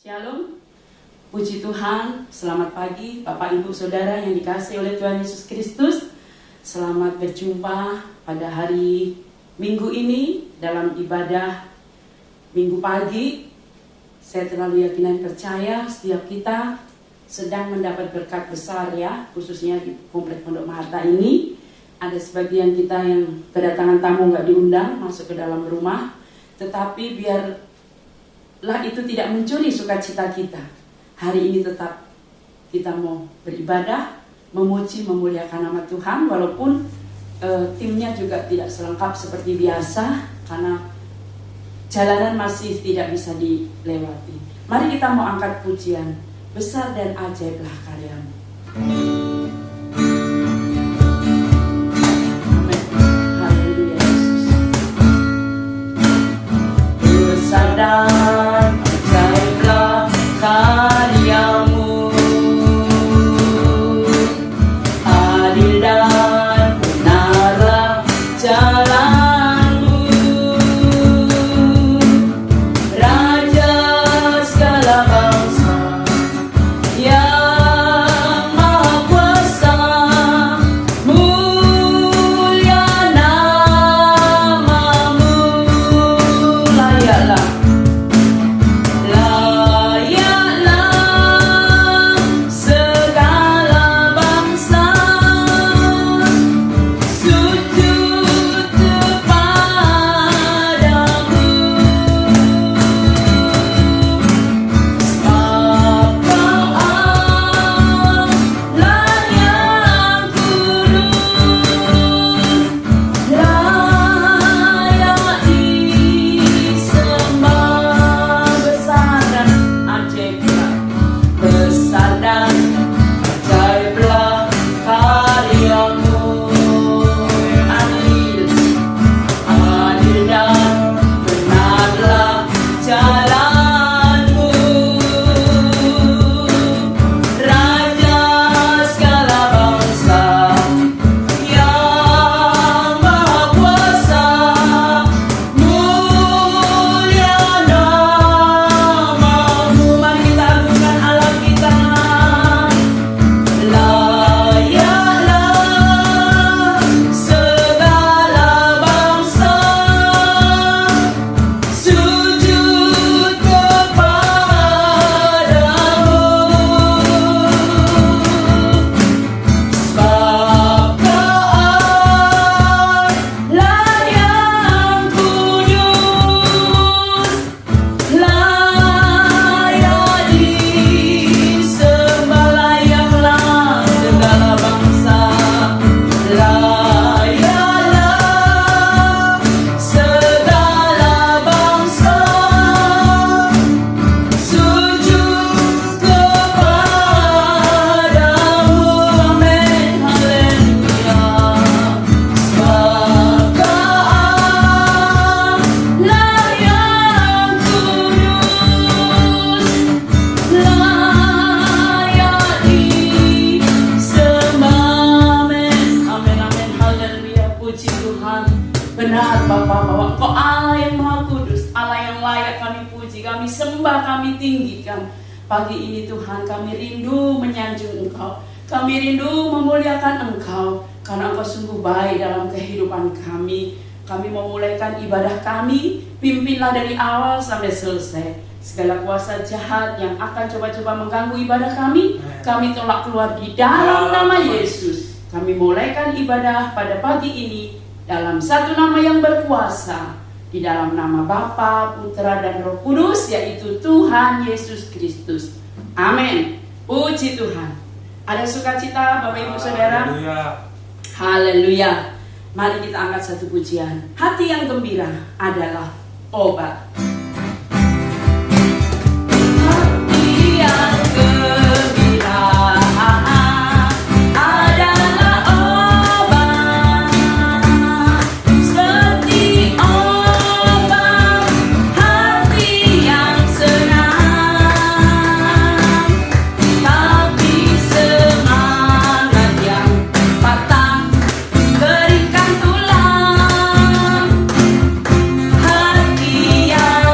Shalom, puji Tuhan, selamat pagi Bapak Ibu Saudara yang dikasihi oleh Tuhan Yesus Kristus. Selamat berjumpa pada hari Minggu ini dalam ibadah Minggu pagi. Saya terlalu yakin dan percaya setiap kita sedang mendapat berkat besar ya, khususnya di Komplek Pondok Mahatta ini. Ada sebagian kita yang kedatangan tamu nggak diundang masuk ke dalam rumah, tetapi biarlah itu tidak mencuri sukacita kita. Hari ini tetap kita mau beribadah, memuji, memuliakan nama Tuhan, walaupun timnya juga tidak selengkap seperti biasa karena jalanan masih tidak bisa dilewati. Mari kita mau angkat pujian, besar dan ajaiblah karyamu. Amin. Haleluya Yesus. Besar dan ajaiblah karyamu, adil dan benarlah jalanmu, Raja segala bangsa yang Maha Kuasa, mulia namamu, layaklah segala bangsa sujud kepadamu, sebab Kau Allah yang kudus, layak disembah. Besar dan ajaiblah karyamu, adil dan benarlah jalanmu, Raja segala bangsa yang Maha Kuasa, mulia namamu. Mari kita agungkan Allah kita. Layaklah segala bangsa sujud kepadamu, sebab Kau Allah yang kudus, layak disembah. Layaklah segala bangsa, layaklah segala bangsa sujud kepadamu. Amin, haleluya. Sebab Kau Allah yang kudus, layak disembah. Amin, amin, amin, haleluya. Puji Tuhan. Benar Bapa, bahwa Engkau Allah yang Maha Kudus, Allah yang layak kami puji, kami sembah, kami tinggikan. Pagi ini Tuhan, kami rindu menyanjung Engkau, kami rindu memuliakan Engkau, karena Engkau sungguh baik dalam kehidupan kami. Kami memulaikan ibadah kami, pimpinlah dari awal sampai selesai. Segala kuasa jahat yang akan coba-coba mengganggu ibadah kami tolak keluar di dalam nama Yesus. Kami mulaikan ibadah pada pagi ini dalam satu nama yang berkuasa, di dalam nama Bapa, Putra, dan Roh Kudus, yaitu Tuhan Yesus Kristus. Amin. Puji Tuhan. Ada sukacita Bapak Ibu Saudara? Haleluya. Mari kita angkat satu pujian. Hati yang gembira adalah obat. Hati yang gembira adalah obat, seperti obat hati yang senang, tapi semangat yang patah berikan tulang. Hati yang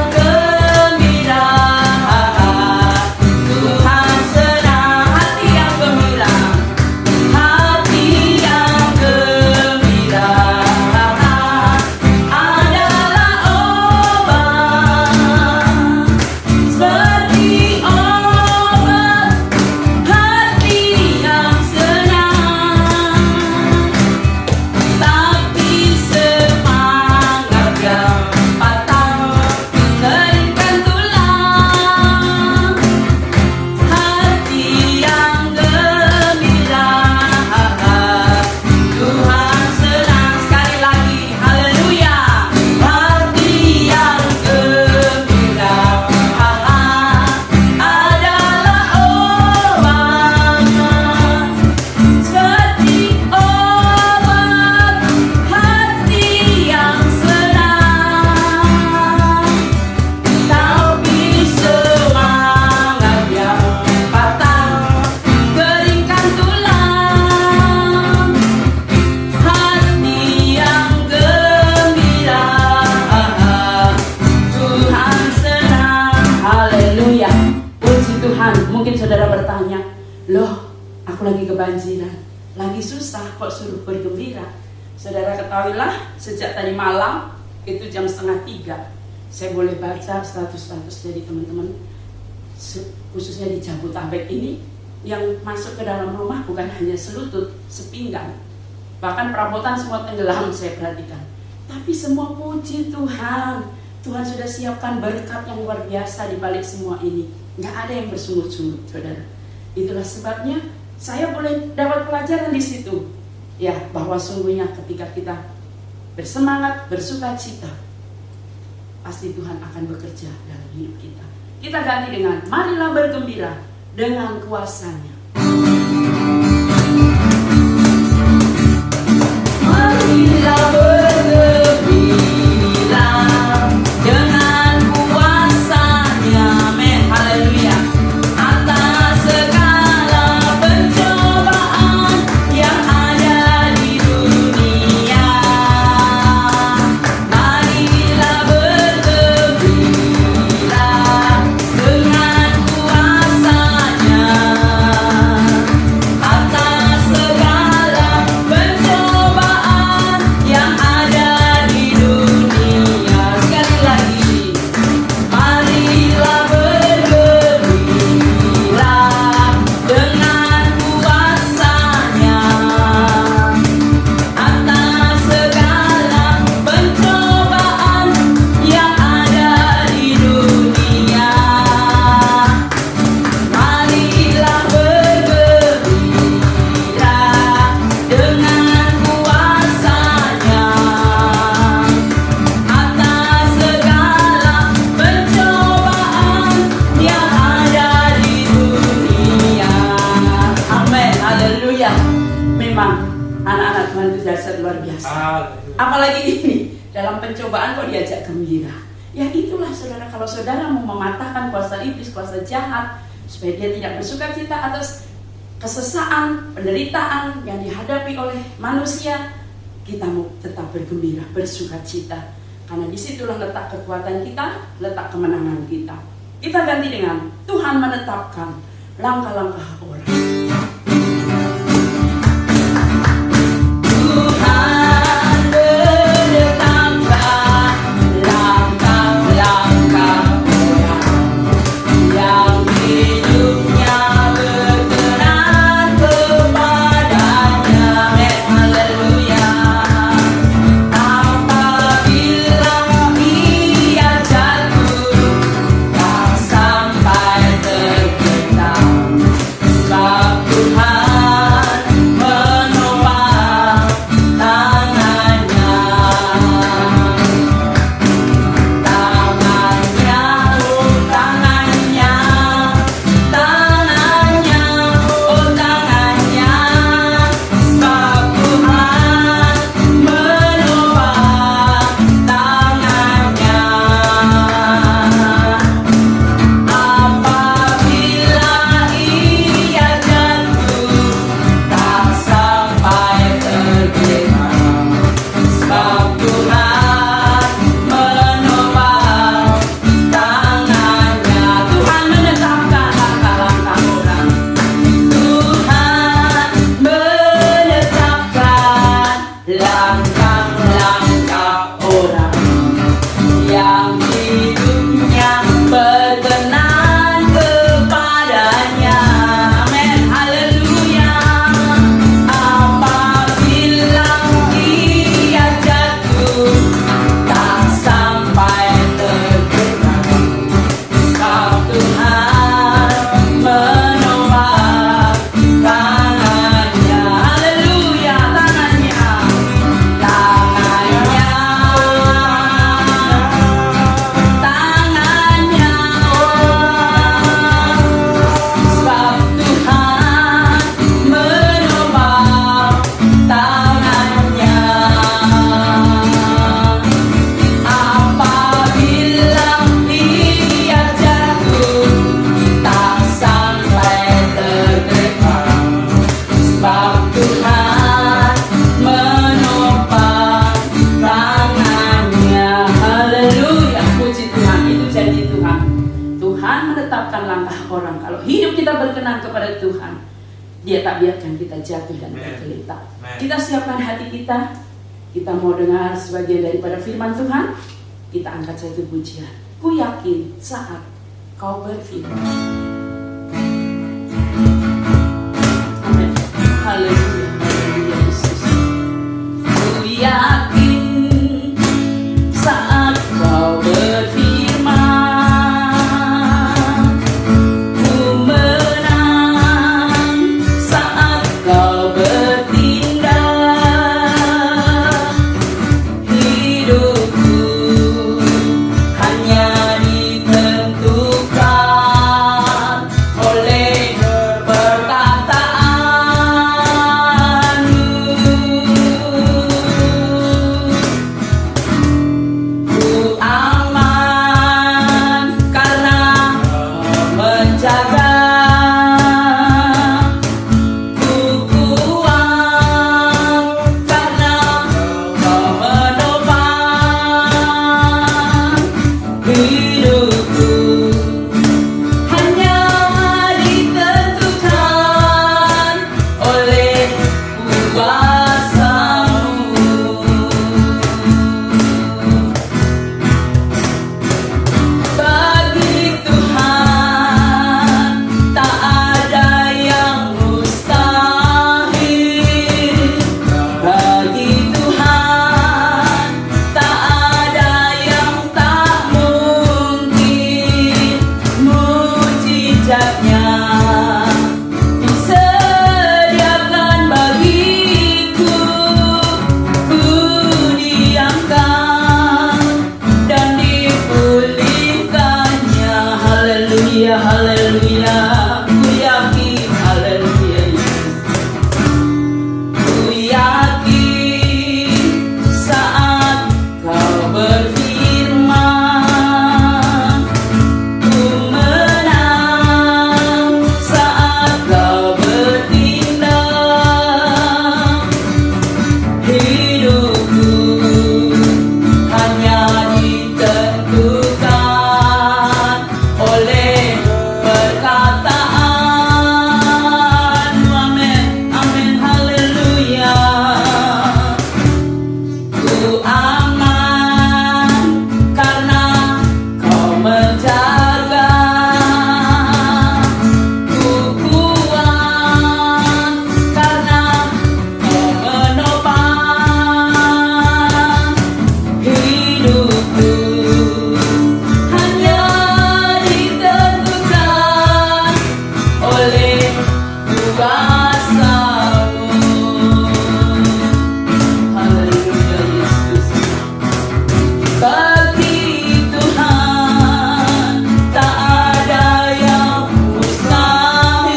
loh aku lagi kebanjiran, lagi susah kok suruh bergembira. Saudara ketahuilah, sejak tadi malam itu jam 2:30 saya boleh baca status-status dari teman-teman, khususnya di Jabodetabek ini, yang masuk ke dalam rumah bukan hanya selutut, sepinggang, bahkan perabotan semua tenggelam saya perhatikan. Tapi semua puji Tuhan, Tuhan sudah siapkan berkat yang luar biasa di balik semua ini. Nggak ada yang bersungut-sungut, saudara. Itulah sebabnya saya boleh dapat pelajaran di situ, ya, bahwa sungguhnya ketika kita bersemangat, bersukacita, pasti Tuhan akan bekerja dalam hidup kita. Kita ganti dengan marilah bergembira dengan kuasa-Nya. Marilah bergembira dengan kuasa-Nya. Amin, haleluya. Atas segala pencobaan yang ada di dunia, marilah bergembira dengan kuasa-Nya. Atas segala pencobaan yang ada di dunia. Sekali lagi, marilah bergembira dengan kuasa-Nya. Atas segala pencobaan yang ada di dunia, marilah bergembira dengan kuasa-Nya. Atas segala pencobaan yang ada di dunia. Amin, haleluya. Memang anak-anak Tuhan itu dasar luar biasa. Apalagi ini, dalam pencobaan kok diajak gembira. Ya itulah saudara, kalau saudara mau mematahkan kuasa iblis, kuasa jahat, supaya dia tidak bersukacita atas kesesaan, penderitaan yang dihadapi oleh manusia, kita mau tetap bergembira, bersukacita. Karena disitulah letak kekuatan kita, letak kemenangan kita. Kita ganti dengan Tuhan menetapkan langkah-langkah orang. Tuhan menetapkan langkah-langkah orang yang hidupnya berkenan kepada-Nya. Haleluya. Apabila ia jatuh, tak sampai tergenang, sebab Tuhan menopang tangannya. Tangannya, oh tangannya, tangannya, oh tangannya, sebab Tuhan menopang tangannya. Apabila ia jatuh, tak sampai tergenang, sebab Tuhan menopang tangannya. Tuhan menetapkan langkah-langkah orang. Tuhan menetapkan langkah-langkah orang yang hidupnya berkenan kepada-Nya. Amin, haleluya. Apabila ia jatuh, tak sampai tergenang, sebab Tuhan menopang tangannya. Haleluya, tangannya, tangannya, tangannya, sebab Tuhan menopang tangannya. Apabila ia jatuh, tak sampai tergenang, sebab Tuhan menopang tangannya. Haleluya, puji Tuhan. Itu janji Tuhan. Tuhan menetapkan langkah orang. Kalau hidup kita berkenan kepada Tuhan, Dia tak biarkan kita jatuh dan tergeletak. Kita siapkan hati kita. Kita mau dengar sebagian daripada firman Tuhan. Kita angkat satu pujian. Ku yakin saat kau berfirman. Amin. Haleluya. Haleluya Yesus. Ku yakin saat kau berfirman, ku menang saat kau bertindak. Hidupku hanya ditentukan oleh perkataanmu. Ku aman karena kau menjaga. Ku kuat karena kau menopang. Hidupku hanya ditentukan oleh kuasa-Mu. Bagi Tuhan tak ada yang mustahil. Bagi Tuhan tak ada yang tak mungkin. Mujizatnya disediakan bagiku. Ku diamkan dan dipulihkannya. Haleluya, haleluya. Ku yakin, haleluya Yesus. Ku yakin saat kau berfirman, ku menang saat kau bertindak. Hidupku hanya ditentukan oleh perkataan-Mu. Amin, amin, haleluya. Ku aman karena kau menjaga. Ku kuat karena kau menopang. Hidupku hanya ditentukan oleh kuasa-Mu. Haleluya Yesus. Bagi Tuhan tak ada yang mustahil.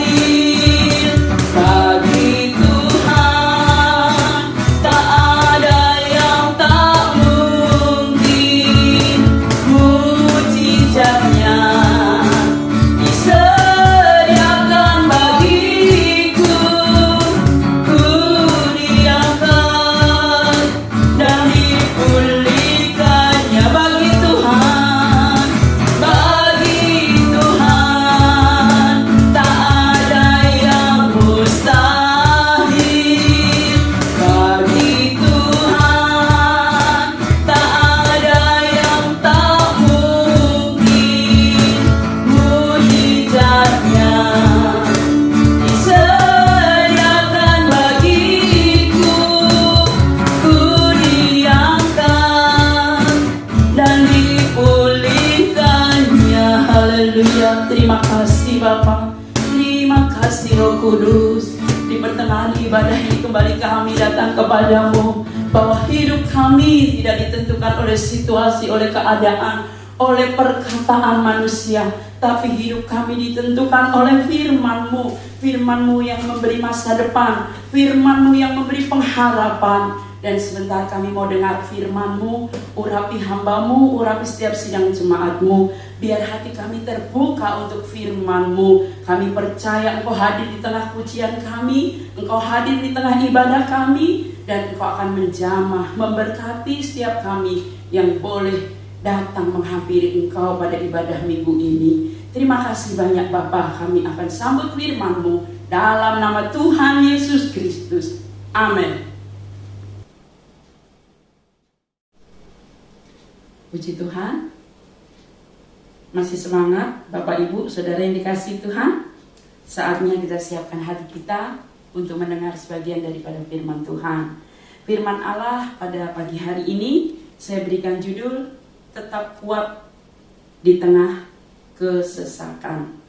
Bagi Tuhan tak ada yang tak mungkin. Mujizatnya disediakan bagiku. Ku diamkan dan dipulihkannya. Bagi Tuhan tak ada yang mustahil. Bagi Tuhan tak ada yang tak mungkin. Mujizatnya disediakan bagiku. Ku diamkan dan dipulihkannya. Haleluya. Terima kasih Bapa. Terima kasih Roh Kudus. Di pertengahan ibadah ini kembali kami datang kepadamu, bahwa hidup kami tidak ditentukan oleh situasi, oleh keadaan, oleh perkataan manusia, tapi hidup kami ditentukan oleh firman-Mu. Firman-Mu yang memberi masa depan, firman-Mu yang memberi pengharapan. Dan sebentar kami mau dengar firman-Mu, urapi hamba-Mu, urapi setiap sidang jemaat-Mu. Biar hati kami terbuka untuk firman-Mu. Kami percaya Engkau hadir di tengah pujian kami, Engkau hadir di tengah ibadah kami, dan Engkau akan menjamah, memberkati setiap kami yang boleh datang menghampiri Engkau pada ibadah minggu ini. Terima kasih banyak Bapa, kami akan sambut firman-Mu Dalam nama Tuhan Yesus Kristus. Amin. Puji Tuhan. Masih semangat Bapak Ibu Saudara yang dikasihi Tuhan? Saatnya kita siapkan hati kita untuk mendengar sebagian daripada firman Tuhan. Firman Allah pada pagi hari ini saya berikan judul Tetap Kuat di Tengah Kesesakan.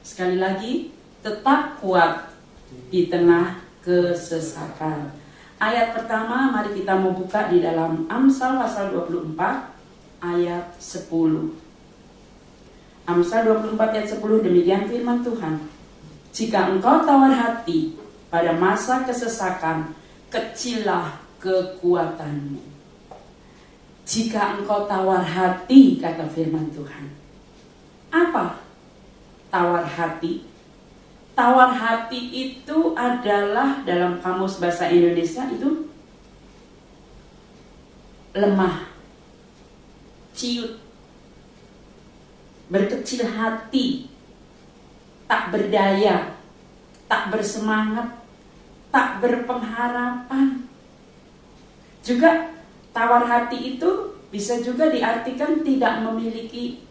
Sekali lagi, tetap kuat di tengah kesesakan. Ayat pertama mari kita membuka di dalam Amsal pasal 24 ayat 10. Amsal 24 ayat 10, demikian firman Tuhan. Jika engkau tawar hati pada masa kesesakan, kecillah kekuatanmu. Jika engkau tawar hati, kata firman Tuhan. Apa tawar hati? Tawar hati itu adalah dalam kamus bahasa Indonesia itu lemah, ciut, berkecil hati, tak berdaya, tak bersemangat, tak berpengharapan. Juga tawar hati itu bisa juga diartikan tidak memiliki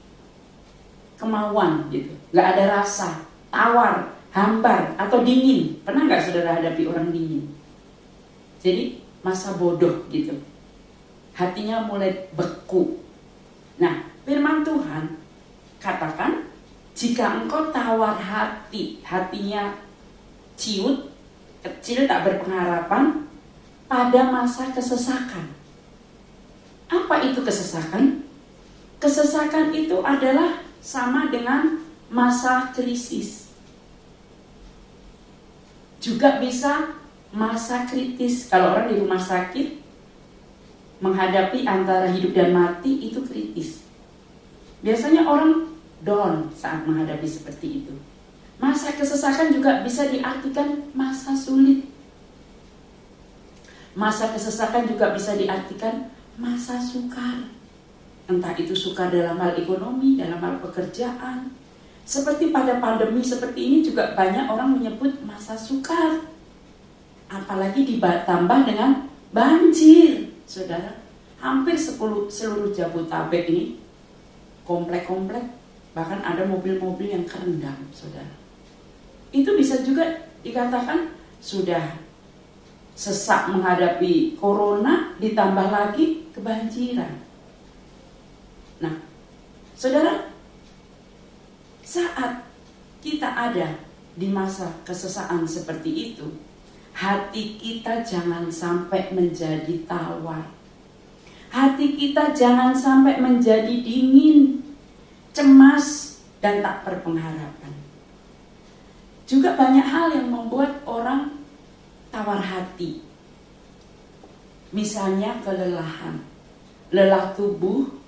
kemauan gitu, nggak ada rasa, tawar, hambar atau dingin. Pernah nggak saudara hadapi orang dingin? Jadi masa bodoh gitu, hatinya mulai beku. Nah, firman Tuhan katakan, jika engkau tawar hati, hatinya ciut, kecil, tak berpengharapan pada masa kesesakan. Apa itu kesesakan? Kesesakan itu adalah sama dengan masa krisis. Juga bisa masa kritis. Kalau orang di rumah sakit menghadapi antara hidup dan mati, itu kritis. Biasanya orang down saat menghadapi seperti itu. Masa kesesakan juga bisa diartikan masa sulit. Masa kesesakan juga bisa diartikan masa sukar. Entah itu sukar dalam hal ekonomi, dalam hal pekerjaan. Seperti pada pandemi seperti ini juga banyak orang menyebut masa sukar. Apalagi ditambah dengan banjir. Saudara, hampir seluruh Jabodetabek ini komplek-komplek, bahkan ada mobil-mobil yang kerendam, saudara. Itu bisa juga dikatakan sudah sesak menghadapi corona, ditambah lagi kebanjiran. Nah, saudara, saat kita ada di masa kesesakan seperti itu, hati kita jangan sampai menjadi tawar. Hati kita jangan sampai menjadi dingin, cemas, dan tak berpengharapan. Juga banyak hal yang membuat orang tawar hati. Misalnya kelelahan, lelah tubuh,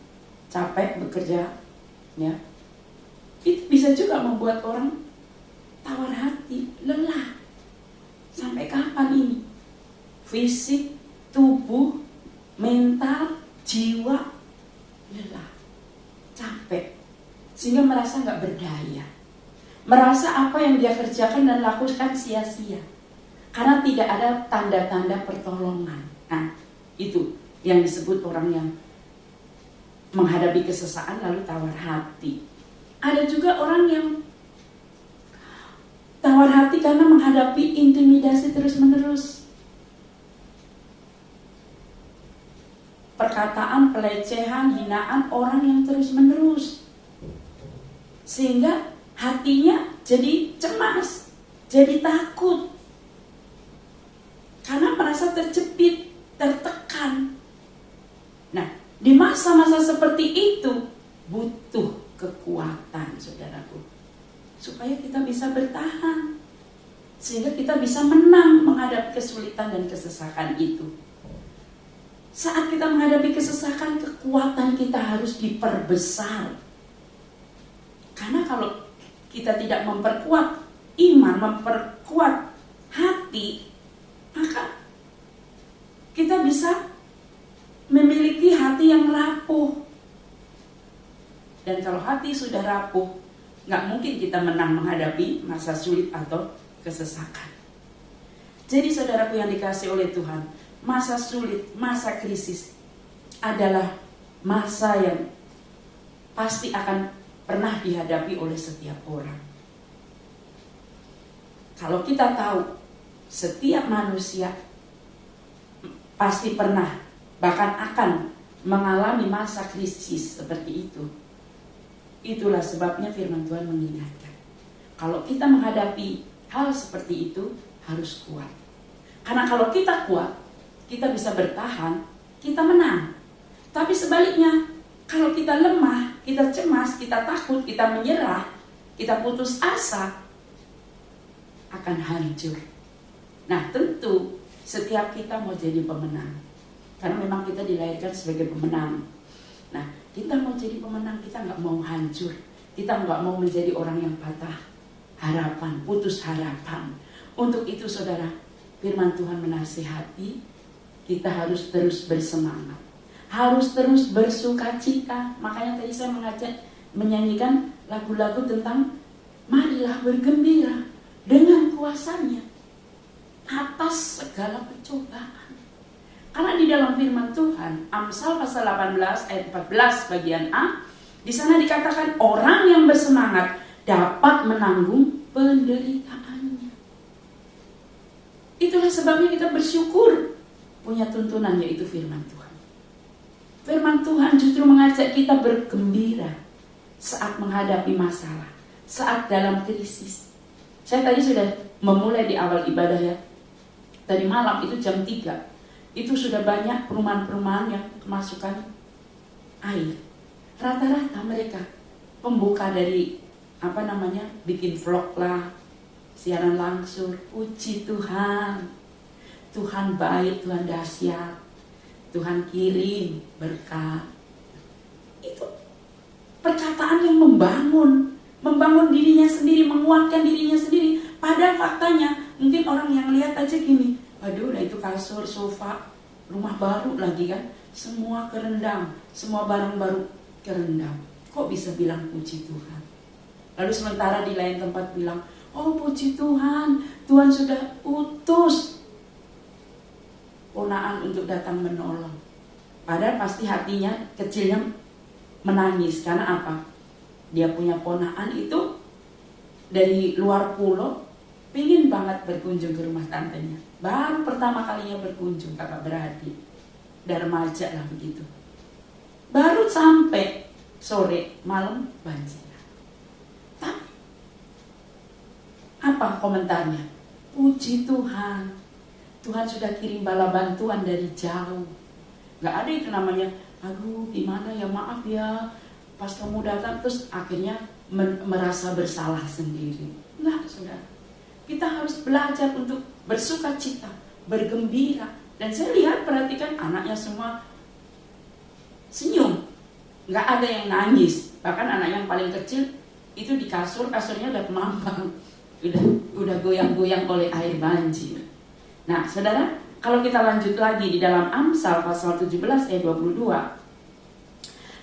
capek bekerja, ya. Itu bisa juga membuat orang tawar hati, lelah. Sampai kapan ini? Fisik, tubuh, mental, jiwa, lelah, capek, sehingga merasa gak berdaya. Merasa apa yang dia kerjakan dan lakukan sia-sia, karena tidak ada tanda-tanda pertolongan. Nah, itu yang disebut orang yang menghadapi kesesakan lalu tawar hati. Ada juga orang yang tawar hati karena menghadapi intimidasi terus-menerus. Perkataan, pelecehan, hinaan orang yang terus-menerus. Sehingga hatinya jadi cemas, jadi takut. Karena merasa terjepit, tertekan. Nah, di masa-masa seperti itu butuh kekuatan, saudaraku, supaya kita bisa bertahan, sehingga kita bisa menang menghadapi kesulitan dan kesesakan itu. Saat kita menghadapi kesesakan, kekuatan kita harus diperbesar. Karena kalau kita tidak memperkuat iman, memperkuat hati, maka kita bisa memiliki hati yang rapuh. Dan kalau hati sudah rapuh, gak mungkin kita menang menghadapi masa sulit atau kesesakan. Jadi saudaraku yang dikasihi oleh Tuhan, masa sulit, masa krisis adalah masa yang pasti akan pernah dihadapi oleh setiap orang. Kalau kita tahu setiap manusia pasti pernah, bahkan akan mengalami masa krisis seperti itu. Itulah sebabnya firman Tuhan mengingatkan, kalau kita menghadapi hal seperti itu harus kuat. Karena kalau kita kuat, kita bisa bertahan, kita menang. Tapi sebaliknya, kalau kita lemah, kita cemas, kita takut, kita menyerah, kita putus asa, akan hancur. Nah, tentu setiap kita mau jadi pemenang. Karena memang kita dilahirkan sebagai pemenang. Nah, kita mau jadi pemenang, kita nggak mau hancur. Kita nggak mau menjadi orang yang patah harapan, putus harapan. Untuk itu saudara, firman Tuhan menasihati, kita harus terus bersemangat. Harus terus bersukacita. Makanya tadi saya menyanyikan lagu-lagu tentang marilah bergembira dengan kuasanya atas segala pencobaan. Karena di dalam firman Tuhan, Amsal pasal 18 ayat 14 bagian A, di sana dikatakan orang yang bersemangat dapat menanggung penderitaannya. Itulah sebabnya kita bersyukur punya tuntunan, yaitu firman Tuhan. Firman Tuhan justru mengajak kita bergembira saat menghadapi masalah, saat dalam krisis. Saya tadi sudah memulai di awal ibadah ya. Tadi malam itu jam 3. Itu sudah banyak perumahan-perumahan yang kemasukan air. Rata-rata mereka pembuka dari bikin vlog lah, siaran langsung. Puji Tuhan, Tuhan baik, Tuhan dahsyat, Tuhan kirim berkat. Itu perkataan yang membangun dirinya sendiri, menguatkan dirinya sendiri. Padahal faktanya mungkin orang yang lihat aja gini, waduh, lah itu kasur, sofa, rumah baru lagi kan, semua kerendam, semua barang baru kerendam. Kok bisa bilang puji Tuhan? Lalu sementara di lain tempat bilang, oh puji Tuhan, Tuhan sudah utus ponaan untuk datang menolong. Padahal pasti hatinya kecilnya menangis. Karena apa? Dia punya ponaan itu dari luar pulau, pingin banget berkunjung ke rumah tantenya. Baru pertama kalinya berkunjung, kakak beradik, dan remaja lah begitu. Baru sampai sore, malam banjir. Tapi apa komentarnya? Puji Tuhan, Tuhan sudah kirim bala bantuan dari jauh. Gak ada itu namanya, aduh gimana ya, maaf ya, pas kamu datang terus akhirnya merasa bersalah sendiri. Enggak, saudara. Kita harus belajar untuk bersuka cita, bergembira. Dan saya lihat, perhatikan anaknya semua senyum. Nggak ada yang nangis. Bahkan anak yang paling kecil itu di kasurnya udah kemambang. Udah goyang-goyang oleh air banjir. Nah, saudara, kalau kita lanjut lagi di dalam Amsal pasal 17 ayat 22.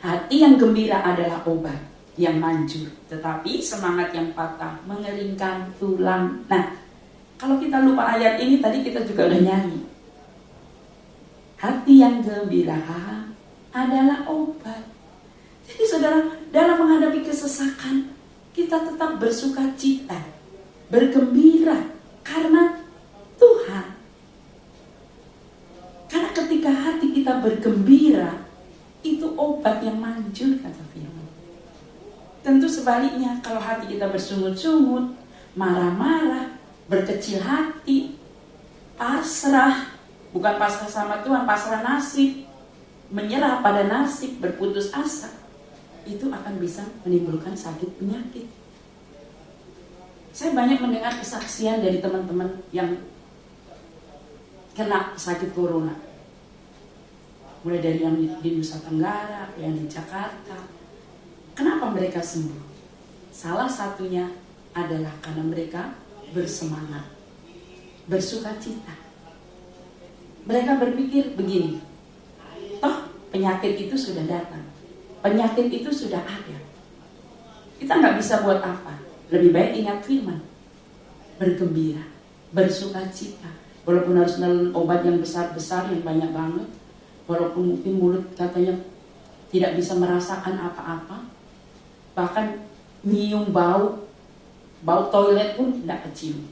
Hati yang gembira adalah obat yang manjur, tetapi semangat yang patah mengeringkan tulang. Nah, kalau kita lupa ayat ini, tadi kita juga udah nyanyi. Hati yang gembira adalah obat. Jadi saudara, dalam menghadapi kesesakan, kita tetap bersuka cita, bergembira, karena Tuhan. Karena ketika hati kita bergembira, itu obat yang manjur, kata firman. Tentu sebaliknya, kalau hati kita bersungut-sungut, marah-marah, berkecil hati, pasrah, bukan pasrah sama Tuhan, pasrah nasib, menyerah pada nasib, berputus asa, itu akan bisa menimbulkan sakit penyakit. Saya banyak mendengar kesaksian dari teman-teman yang kena sakit corona. Mulai dari yang di Nusa Tenggara, yang di Jakarta. Kenapa mereka sembuh? Salah satunya adalah karena mereka bersemangat, bersuka cita. Mereka berpikir begini, toh penyakit itu sudah datang, penyakit itu sudah ada. Kita nggak bisa buat apa. Lebih baik ingat firman. bergembira, bersukacita. Walaupun harus menelan obat yang besar-besar, yang banyak banget. Walaupun mungkin mulut katanya tidak bisa merasakan apa-apa. Bahkan nyium bau toilet pun tidak kecium.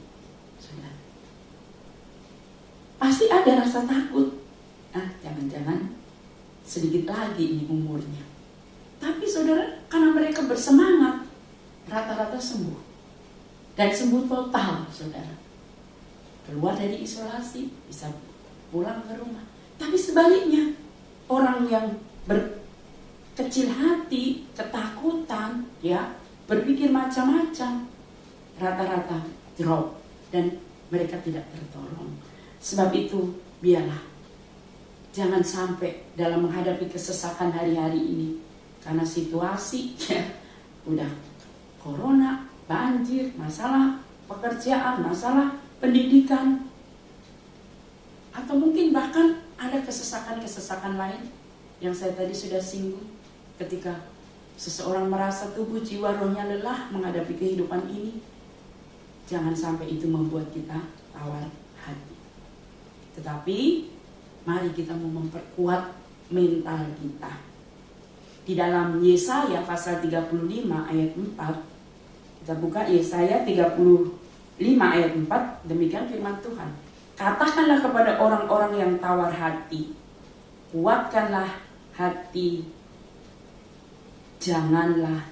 Pasti ada rasa takut. Jangan-jangan sedikit lagi ini umurnya. Tapi saudara, karena mereka bersemangat, rata-rata sembuh. Dan sembuh total, saudara. Keluar dari isolasi, bisa pulang ke rumah. Tapi sebaliknya, orang yang berkecil hati, ketakutan, ya, berpikir macam-macam, rata-rata drop dan mereka tidak tertolong. Sebab itu, biarlah jangan sampai dalam menghadapi kesesakan hari-hari ini, karena situasi ya, udah corona, banjir, masalah pekerjaan, masalah pendidikan, atau mungkin bahkan ada kesesakan-kesesakan lain yang saya tadi sudah singgung. Ketika seseorang merasa tubuh, jiwa, rohnya lelah menghadapi kehidupan ini, jangan sampai itu membuat kita tawar hati. Tetapi mari kita mau memperkuat mental kita. Di dalam Yesaya pasal 35 ayat 4, kita buka Yesaya 35 ayat 4, demikian firman Tuhan. Katakanlah kepada orang-orang yang tawar hati, kuatkanlah hati, janganlah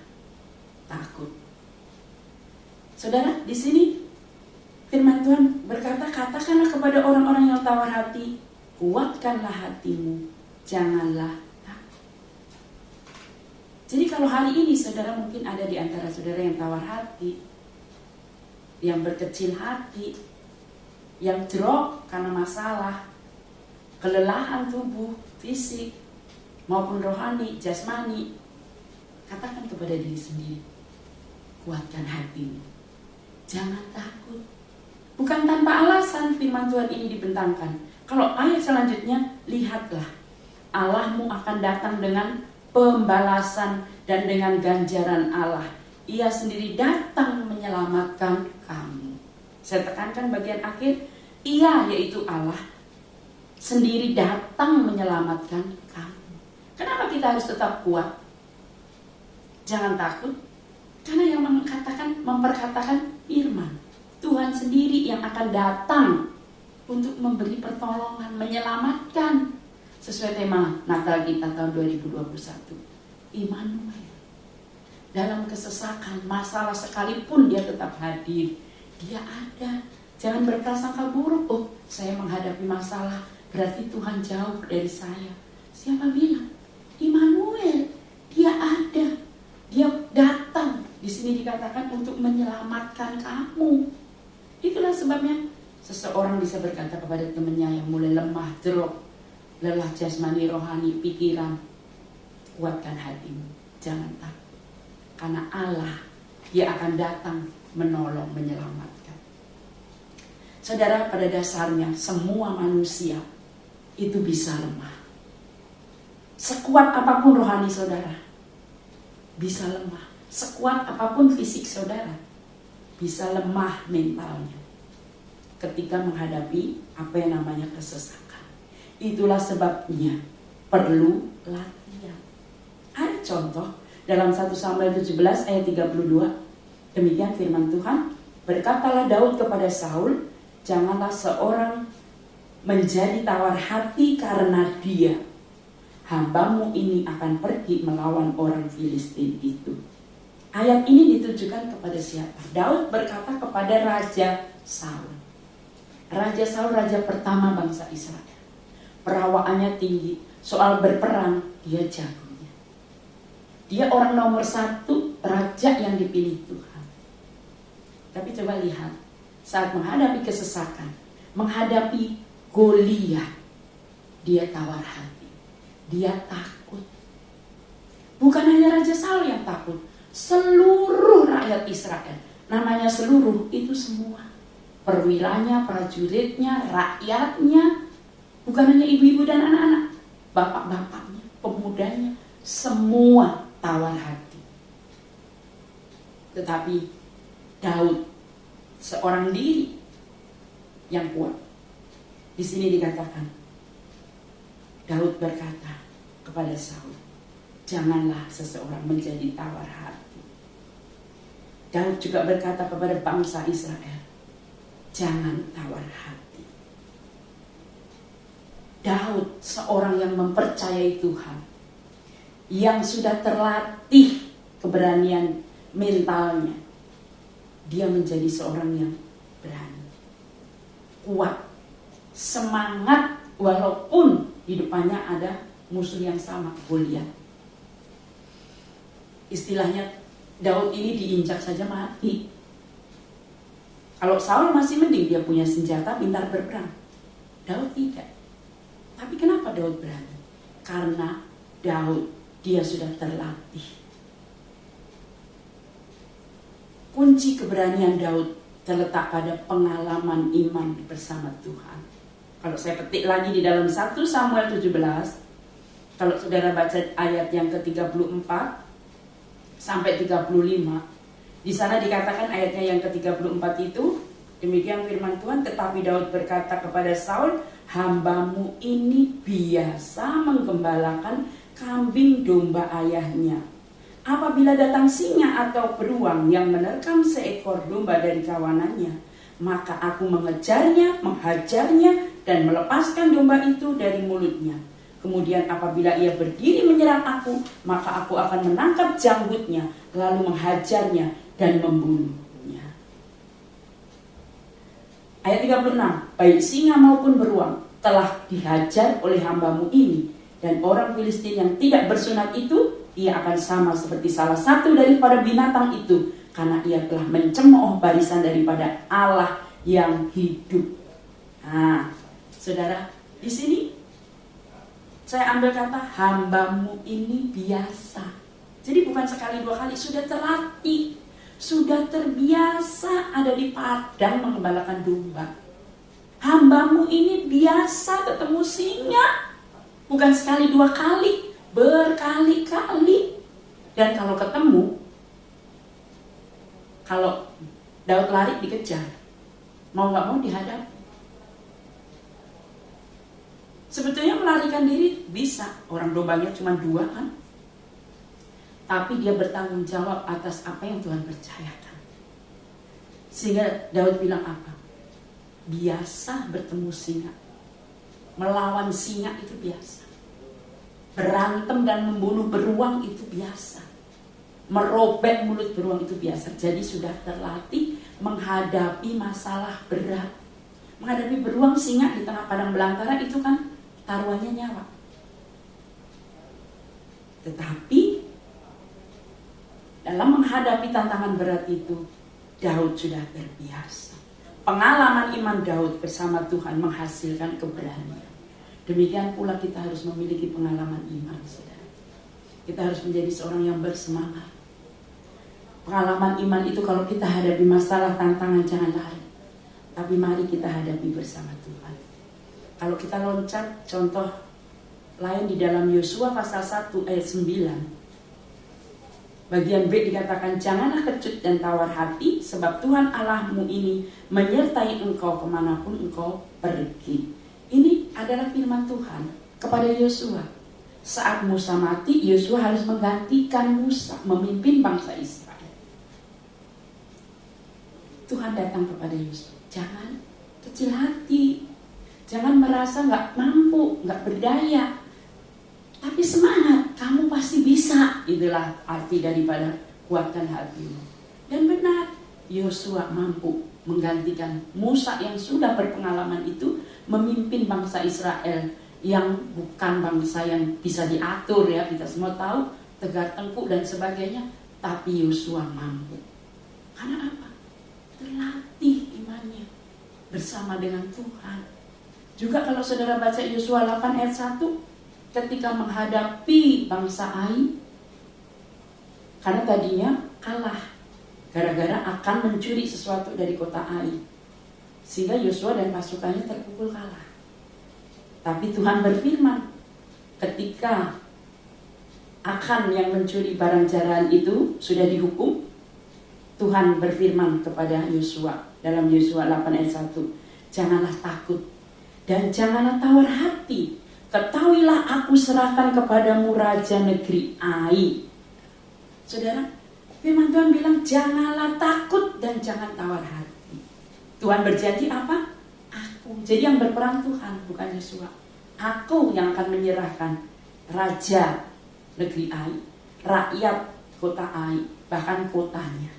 takut. Saudara, di sini firman Tuhan berkata, katakanlah kepada orang-orang yang tawar hati, kuatkanlah hatimu, janganlah takut. Jadi kalau hari ini saudara mungkin ada di antara saudara yang tawar hati, yang berkecil hati, yang drop karena masalah, kelelahan tubuh, fisik, maupun rohani, jasmani, katakan kepada diri sendiri, kuatkan hatimu, jangan takut. Bukan tanpa alasan firman Tuhan ini dibentangkan. Kalau ayat selanjutnya, lihatlah, Allahmu akan datang dengan pembalasan dan dengan ganjaran Allah. Ia sendiri datang menyelamatkan kamu. Saya tekankan bagian akhir, ia yaitu Allah sendiri datang menyelamatkan kamu. Kenapa kita harus tetap kuat? Jangan takut, karena yang memperkatakan firman Tuhan sendiri yang akan datang untuk memberi pertolongan, menyelamatkan. Sesuai tema Natal kita tahun 2021, Immanuel. Dalam kesesakan, masalah sekalipun dia tetap hadir. Dia ada. Jangan berprasangka buruk, oh saya menghadapi masalah, berarti Tuhan jauh dari saya. Siapa bilang? Immanuel, dia ada. Dia datang. Di sini dikatakan untuk menyelamatkan kamu. Itulah sebabnya seseorang bisa berkata kepada temannya yang mulai lemah, drop, lelah jasmani, rohani, pikiran, kuatkan hatimu, jangan takut. Karena Allah, dia akan datang menolong, menyelamatkan. Saudara, pada dasarnya semua manusia itu bisa lemah. Sekuat apapun rohani saudara, bisa lemah. Sekuat apapun fisik saudara, bisa lemah mentalnya ketika menghadapi apa yang namanya kesesakan. Itulah sebabnya perlu latihan. Ada contoh dalam 1 Samuel 17 ayat 32. Demikian firman Tuhan, berkatalah Daud kepada Saul, janganlah seorang menjadi tawar hati karena dia. Hambamu ini akan pergi melawan orang Filistin itu. Ayat ini ditujukan kepada siapa? Daud berkata kepada Raja Saul. Raja Saul, raja pertama bangsa Israel. Perawaannya tinggi. Soal berperang, dia jagonya. Dia orang nomor 1, raja yang dipilih Tuhan. Tapi coba lihat, saat menghadapi kesesakan, menghadapi Goliat, dia tawar hati. Dia takut. Bukan hanya Raja Saul yang takut, seluruh rakyat Israel. Namanya seluruh, itu semua. Perwilanya, prajuritnya, rakyatnya. Bukan hanya ibu-ibu dan anak-anak, bapak-bapaknya, pemudanya, semua tawar hati. Tetapi Daud seorang diri yang kuat. Di sini dikatakan, Daud berkata kepada Saul, janganlah seseorang menjadi tawar hati. Daud juga berkata kepada bangsa Israel, jangan tawar hati. Daud seorang yang mempercayai Tuhan, yang sudah terlatih keberanian mentalnya. Dia menjadi seorang yang berani, kuat, semangat walaupun di depannya ada musuh yang sama, Goliat. Istilahnya Daud ini diinjak saja mati. Kalau Saul masih mending, dia punya senjata, pintar berperang. Daud tidak. Tapi kenapa Daud berani? Karena Daud, dia sudah terlatih. Kunci keberanian Daud terletak pada pengalaman iman bersama Tuhan. Kalau saya petik lagi di dalam 1 Samuel 17, kalau saudara baca ayat yang ke-34 sampai 35, di sana dikatakan ayatnya yang ke-34 itu, demikian firman Tuhan, tetapi Daud berkata kepada Saul, hambamu ini biasa menggembalakan kambing domba ayahnya. Apabila datang singa atau beruang yang menerkam seekor domba dari kawanannya, maka aku mengejarnya, menghajarnya, dan melepaskan domba itu dari mulutnya. Kemudian apabila ia berdiri menyerang aku, maka aku akan menangkap janggutnya, lalu menghajarnya dan membunuhnya. Ayat 36, baik singa maupun beruang telah dihajar oleh hambamu ini, dan orang Filistin yang tidak bersunat itu, ia akan sama seperti salah satu daripada binatang itu, karena ia telah mencemooh barisan daripada Allah yang hidup. Nah, saudara, di sini saya ambil kata hambamu ini biasa. Jadi bukan sekali dua kali, sudah terlatih, sudah terbiasa ada di padang mengembalakan domba. Hambamu ini biasa ketemu singa, bukan sekali dua kali, berkali-kali. Dan kalau ketemu, kalau Daud lari dikejar, mau gak mau dihadapi. Sebetulnya melarikan diri bisa, orang dombanya cuma 2 kan. Tapi dia bertanggung jawab atas apa yang Tuhan percayakan. Sehingga Daud bilang apa? Biasa bertemu singa. Melawan singa itu biasa. Berantem dan membunuh beruang itu biasa. Merobek mulut beruang itu biasa. Jadi sudah terlatih menghadapi masalah berat. Menghadapi beruang, singa di tengah padang belantara itu kan taruhannya nyawa. Tetapi dalam menghadapi tantangan berat itu, Daud sudah terbiasa. Pengalaman iman Daud bersama Tuhan menghasilkan keberanian. Demikian pula kita harus memiliki pengalaman iman, saudara. Kita harus menjadi seorang yang bersemangat. Pengalaman iman itu kalau kita hadapi masalah, tantangan, jangan lari. Tapi mari kita hadapi bersama Tuhan. Kalau kita loncat, contoh lain di dalam Yosua pasal 1 ayat 9. Bagian B dikatakan, janganlah kecut dan tawar hati, sebab Tuhan Allahmu ini menyertai engkau kemanapun engkau pergi. Ini adalah firman Tuhan kepada Yosua. Saat Musa mati, Yosua harus menggantikan Musa, memimpin bangsa Israel. Tuhan datang kepada Yosua, jangan kecil hati, jangan merasa gak mampu, gak berdaya, tapi semangat, kamu pasti bisa. Itulah arti daripada kuatkan hatimu. Dan benar, Yosua mampu menggantikan Musa yang sudah berpengalaman itu, memimpin bangsa Israel yang bukan bangsa yang bisa diatur ya. Kita semua tahu, tegar tengkuk dan sebagainya. Tapi Yosua mampu. Karena apa? Terlatih imannya bersama dengan Tuhan. Juga kalau saudara baca Yosua 8 ayat 1, ketika menghadapi bangsa Ai, karena tadinya kalah gara-gara akan mencuri sesuatu dari kota Ai, sehingga Yosua dan pasukannya terpukul kalah. Tapi Tuhan berfirman, ketika Akan yang mencuri barang jarahan itu sudah dihukum, Tuhan berfirman kepada Yosua dalam Yosua 8 ayat 1, janganlah takut dan janganlah tawar hati. Ketahuilah aku serahkan kepadamu raja negeri Ai. Saudara, firman Tuhan bilang janganlah takut dan jangan tawar hati. Tuhan berjanji apa? Aku. Jadi yang berperang Tuhan, bukan Yosua. Aku yang akan menyerahkan raja negeri Ai, rakyat kota Ai, bahkan kotanya.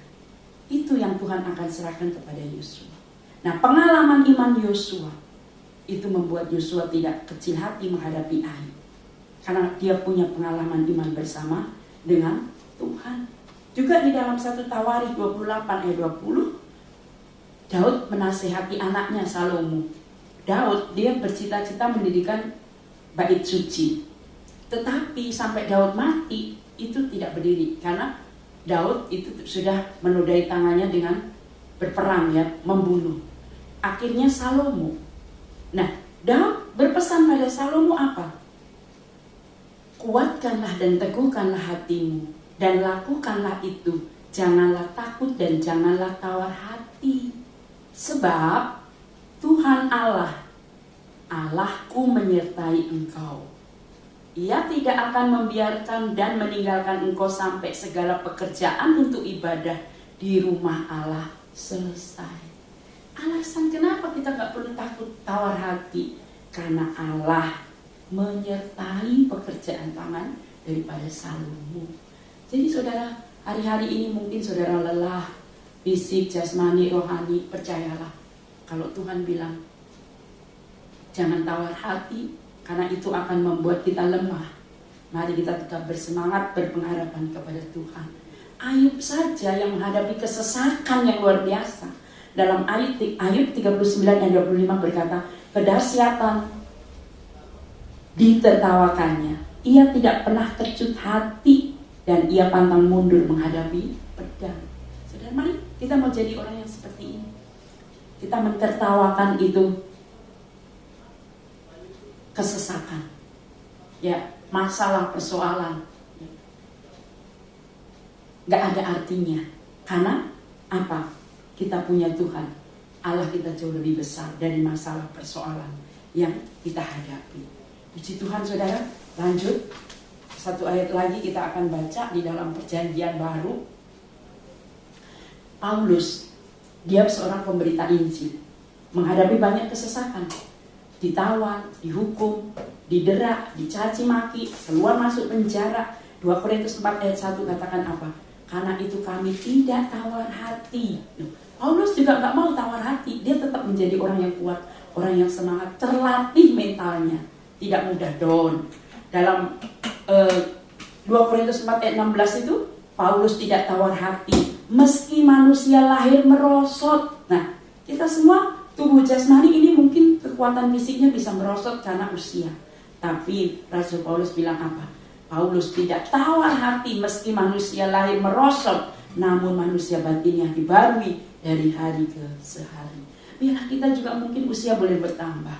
Itu yang Tuhan akan serahkan kepada Yosua. Nah, pengalaman iman Yosua itu membuat Yosua tidak kecil hati menghadapi Ai. Karena dia punya pengalaman iman bersama dengan Tuhan. Juga di dalam 1 Tawarikh 28 ayat 20, Daud menasehati anaknya Salomo. Daud, dia bercita-cita mendirikan bait suci. Tetapi sampai Daud mati, itu tidak berdiri. Karena Daud itu sudah menodai tangannya dengan berperang, ya, membunuh. Akhirnya Salomo. Nah, Daud berpesan pada Salomo apa? Kuatkanlah dan teguhkanlah hatimu dan lakukanlah itu. Janganlah takut dan janganlah tawar hati. Sebab Tuhan Allah, Allahku menyertai engkau. Ia tidak akan membiarkan dan meninggalkan engkau sampai segala pekerjaan untuk ibadah di rumah Allah selesai. Alasan kenapa kita gak perlu takut tawar hati? Karena Allah menyertai pekerjaan tangan daripada Salomo. Jadi saudara, hari-hari ini mungkin saudara lelah, fisik, jasmani, rohani, percayalah. Kalau Tuhan bilang, jangan tawar hati, karena itu akan membuat kita lemah. Mari kita tetap bersemangat, berpengharapan kepada Tuhan. Ayub saja yang menghadapi kesesakan yang luar biasa. Dalam Ayub 39 ayat 25 berkata, kedahsyatan ditertawakannya. Ia tidak pernah kecut hati dan ia pantang mundur menghadapi pedang. Saudara, mari kita mau jadi orang yang seperti ini. Kita mentertawakan itu kesesakan, ya, masalah, persoalan, gak ada artinya. Karena apa? Kita punya Tuhan. Allah kita jauh lebih besar dari masalah persoalan yang kita hadapi. Puji Tuhan saudara. Lanjut, satu ayat lagi kita akan baca di dalam Perjanjian Baru. Paulus, dia seorang pemberita Injil, menghadapi banyak kesesakan. Ditawan, dihukum, didera, dicaci maki, keluar masuk penjara. 2 Korintus 4 ayat 1 katakan apa? Karena itu kami tidak tawar hati. Paulus juga gak mau tawar hati. Dia tetap menjadi orang yang kuat, orang yang semangat, terlatih mentalnya, tidak mudah down. Dalam 2 Korintus 4 ayat 16 itu, Paulus tidak tawar hati meski manusia lahir merosot. Nah, kita semua tubuh jasmani ini mungkin kekuatan fisiknya bisa merosot karena usia. Tapi Rasul Paulus bilang apa? Paulus tidak tawar hati meski manusia lahir merosot, namun manusia batinnya dibarui dari hari ke sehari. Biarlah kita juga mungkin usia boleh bertambah,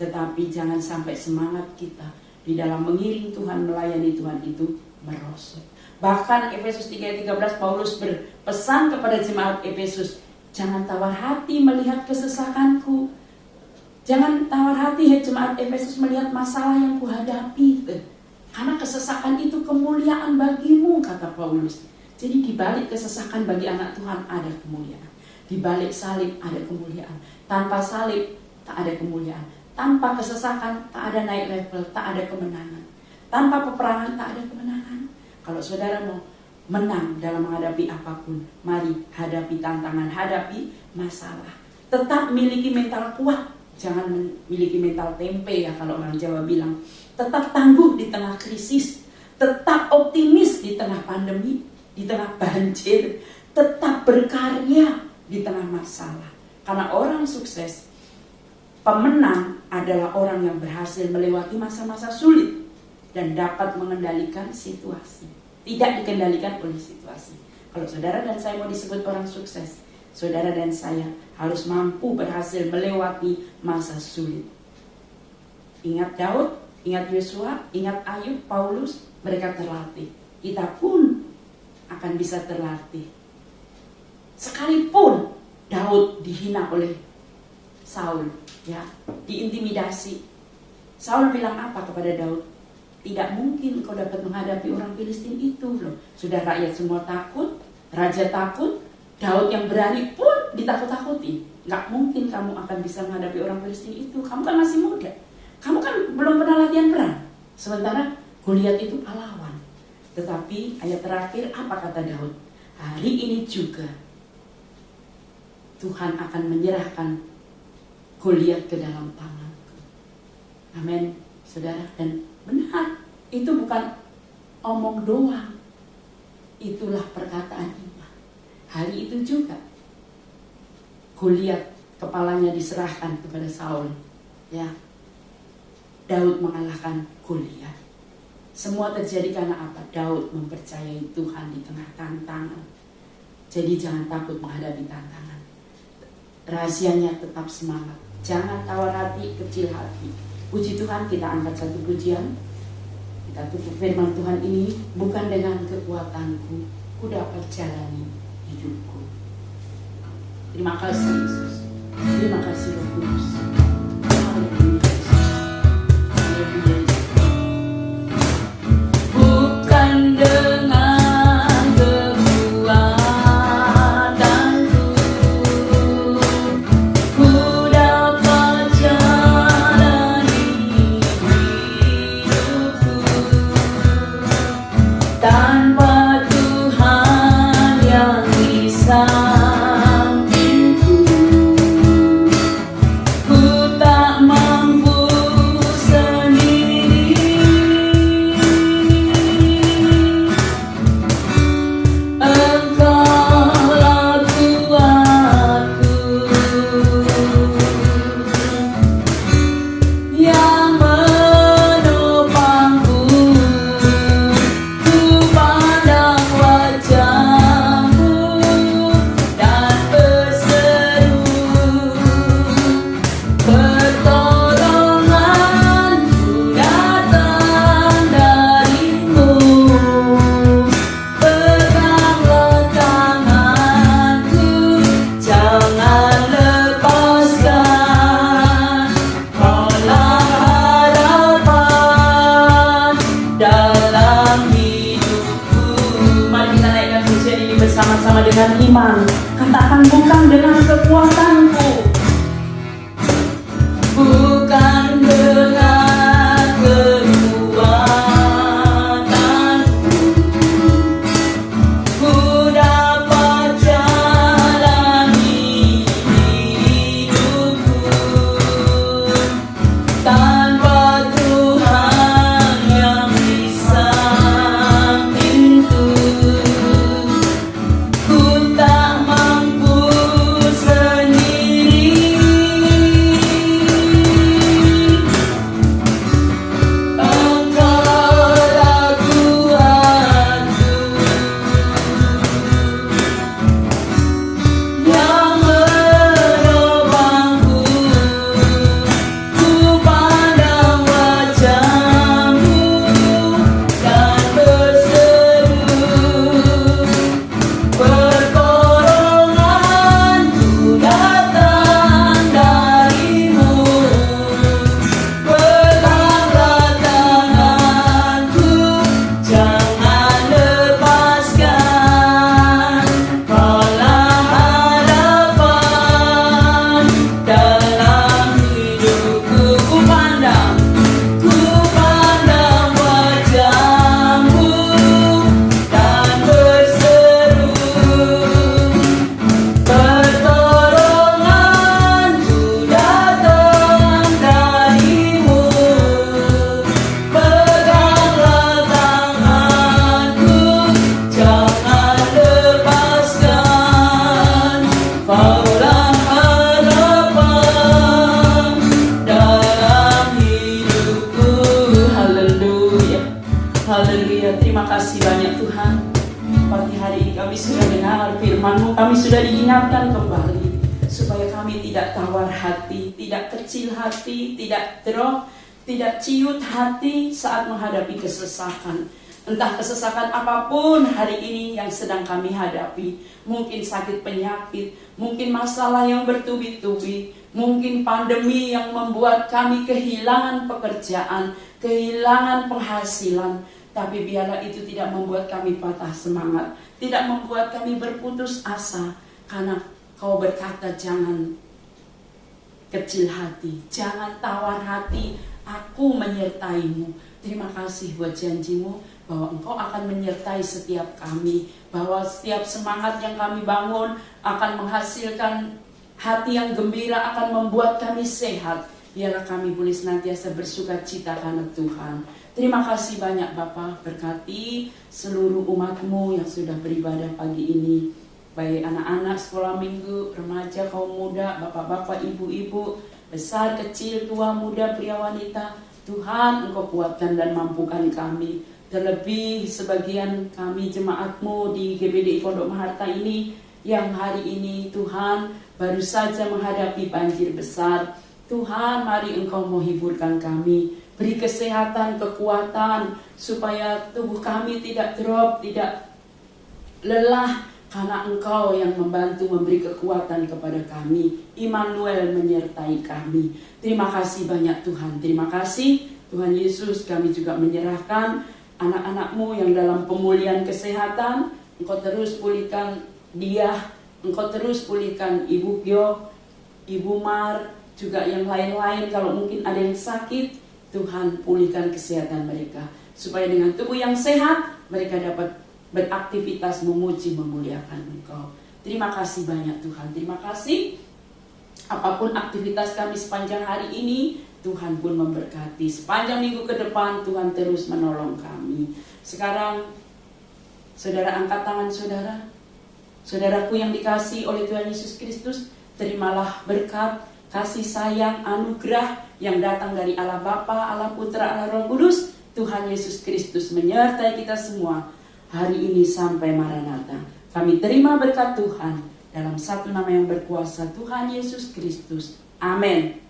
tetapi jangan sampai semangat kita di dalam mengiring Tuhan, melayani Tuhan itu merosot. Bahkan Efesus 3:13 Paulus berpesan kepada jemaat Efesus, jangan tawar hati melihat kesesakanku. Jangan tawar hati, hai jemaat Efesus, melihat masalah yang kuhadapi. Karena kesesakan itu kemuliaan bagimu, kata Paulus. Jadi di balik kesesakan bagi anak Tuhan ada kemuliaan. Di balik salib ada kemuliaan. Tanpa salib tak ada kemuliaan. Tanpa kesesakan tak ada naik level, tak ada kemenangan. Tanpa peperangan tak ada kemenangan. Kalau saudara mau menang dalam menghadapi apapun, mari hadapi tantangan, hadapi masalah. Tetap miliki mental kuat, jangan memiliki mental tempe ya kalau orang Jawa bilang. Tetap tangguh di tengah krisis, tetap optimis di tengah pandemi, di tengah banjir, tetap berkarya di tengah masalah. Karena orang sukses, pemenang adalah orang yang berhasil melewati masa-masa sulit dan dapat mengendalikan situasi. Tidak dikendalikan oleh situasi. Kalau saudara dan saya mau disebut orang sukses, saudara dan saya harus mampu berhasil melewati masa sulit. Ingat Daud, ingat Yosua, ingat Ayub, Paulus, mereka terlatih. Kita pun akan bisa terlatih. Sekalipun Daud dihina oleh Saul, ya, diintimidasi. Saul bilang apa kepada Daud? Tidak mungkin kau dapat menghadapi orang Filistin itu loh. Sudah rakyat semua takut, raja takut, Daud yang berani pun ditakut-takuti. Gak mungkin kamu akan bisa menghadapi orang Filistin itu. Kamu kan masih muda. Kamu kan belum pernah latihan perang. Sementara Goliat itu pahlawan. Tetapi ayat terakhir apa kata Daud? Hari ini juga Tuhan akan menyerahkan Goliat ke dalam tanganku. Amin, saudara. Dan benar, itu bukan omong doang. Itulah perkataan iman. Hari itu juga Goliat kepalanya diserahkan kepada Saul. Ya, Daud mengalahkan Goliat. Semua terjadi karena apa? Daud mempercayai Tuhan di tengah tantangan. Jadi jangan takut menghadapi tantangan. Rahasianya tetap semangat. Jangan tawar hati, kecil hati. Puji Tuhan, kita angkat satu pujian. Kita tutup firman Tuhan ini. Bukan dengan kekuatanku, ku dapat jalani hidupku. Terima kasih Yesus. Terima kasih Roh Kudus. Haleluya. Haleluya. Bukan dengan kekuatanku, ku dapat jalani hidupku. Tanpa Tuhan yang bisa bersama-sama dengan iman. Katakan bukan dengan kekuatanku, bukan dengan kekuatanku, ku dapat jalani hidupku. Tanpa Tuhan yang di sampingku, tak mampu sendiri. Engkaulah kuatku yang menopangku. Ku pandang wajah-Mu dan berseru, pertolonganku datang dari-Mu. Peganglah tanganku, jangan lepaskan. Kaulah harapan dalam hidupku. Ku pandang wajah-Mu dan berseru, pertolonganku datang dari-Mu. Peganglah tanganku, jangan lepaskan. Kaulah harapan dalam hidupku. Haleluya. Haleluya. Terima kasih banyak Tuhan. Pagi hari ini kami sudah dengar firman-Mu, kami sudah diingatkan kembali supaya kami tidak tawar hati, tidak kecil hati, tidak drop, tidak ciut hati saat menghadapi kesesakan. Entah kesesakan apapun hari ini yang sedang kami hadapi, mungkin sakit penyakit, mungkin masalah yang bertubi-tubi, mungkin pandemi yang membuat kami kehilangan pekerjaan, kehilangan penghasilan. Tapi biarlah itu tidak membuat kami patah semangat, tidak membuat kami berputus asa, karena Kau berkata jangan kecil hati, jangan tawar hati, aku menyertaimu. Terima kasih buat janjimu bahwa Engkau akan menyertai setiap kami, bahwa setiap semangat yang kami bangun akan menghasilkan hati yang gembira, akan membuat kami sehat. Biarlah kami boleh senantiasa bersuka cita karena Tuhan. Terima kasih banyak Bapa, berkati seluruh umat-Mu yang sudah beribadah pagi ini. Baik anak-anak sekolah minggu, remaja, kaum muda, bapak-bapak, ibu-ibu, besar, kecil, tua, muda, pria, wanita. Tuhan, Engkau kuatkan dan mampukan kami. Terlebih sebagian kami jemaat-Mu di GBDI Pondok Maharta ini, yang hari ini Tuhan baru saja menghadapi banjir besar. Tuhan, mari Engkau menghiburkan kami. Beri kesehatan, kekuatan, supaya tubuh kami tidak drop, tidak lelah, karena Engkau yang membantu memberi kekuatan kepada kami. Immanuel menyertai kami. Terima kasih banyak Tuhan. Terima kasih Tuhan Yesus. Kami juga menyerahkan anak-anak-Mu yang dalam pemulihan kesehatan. Engkau terus pulihkan dia. Engkau terus pulihkan Ibu Pio, Ibu Mar, juga yang lain-lain. Kalau mungkin ada yang sakit, Tuhan pulihkan kesehatan mereka. Supaya dengan tubuh yang sehat, mereka dapat beraktivitas memuji memuliakan Engkau. Terima kasih banyak Tuhan. Terima kasih. Apapun aktivitas kami sepanjang hari ini, Tuhan pun memberkati. Sepanjang minggu ke depan, Tuhan terus menolong kami. Sekarang, saudara angkat tangan saudara. Saudaraku yang dikasihi oleh Tuhan Yesus Kristus, terimalah berkat, kasih sayang, anugerah yang datang dari Allah Bapa, Allah Putra, Allah Roh Kudus. Tuhan Yesus Kristus menyertai kita semua hari ini sampai Maranatha. Kami terima berkat Tuhan dalam satu nama yang berkuasa, Tuhan Yesus Kristus. Amin.